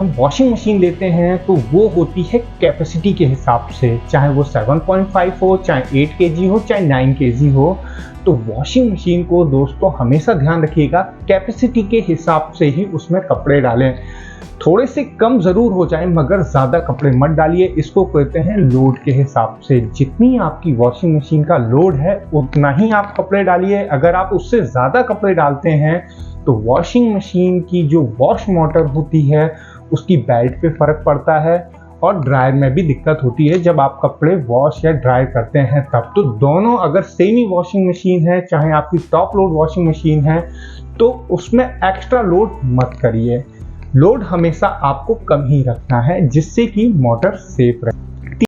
हम washing machine लेते हैं तो वो होती है कैपेसिटी के हिसाब से, चाहे वो 7.5 हो, चाहे 8 केजी हो, चाहे 9 केजी हो। तो वॉशिंग मशीन को दोस्तों हमेशा ध्यान रखिएगा, कैपेसिटी के हिसाब से ही उसमें कपड़े डालें। थोड़े से कम ज़रूर हो जाए मगर ज़्यादा कपड़े मत डालिए। इसको कहते हैं लोड के हिसाब से। जितनी आपकी वॉशिंग मशीन का लोड है उतना ही आप कपड़े डालिए। अगर आप उससे ज़्यादा कपड़े डालते हैं तो वॉशिंग मशीन की जो वॉश मोटर होती है उसकी बेल्ट पे फ़र्क पड़ता है और ड्रायर में भी दिक्कत होती है जब आप कपड़े वॉश या ड्राई करते हैं तब। तो दोनों अगर सेमी वॉशिंग मशीन है, चाहे आपकी टॉप लोड वॉशिंग मशीन है, तो उसमें एक्स्ट्रा लोड मत करिए। लोड हमेशा आपको कम ही रखना है जिससे कि मोटर सेफ रहे।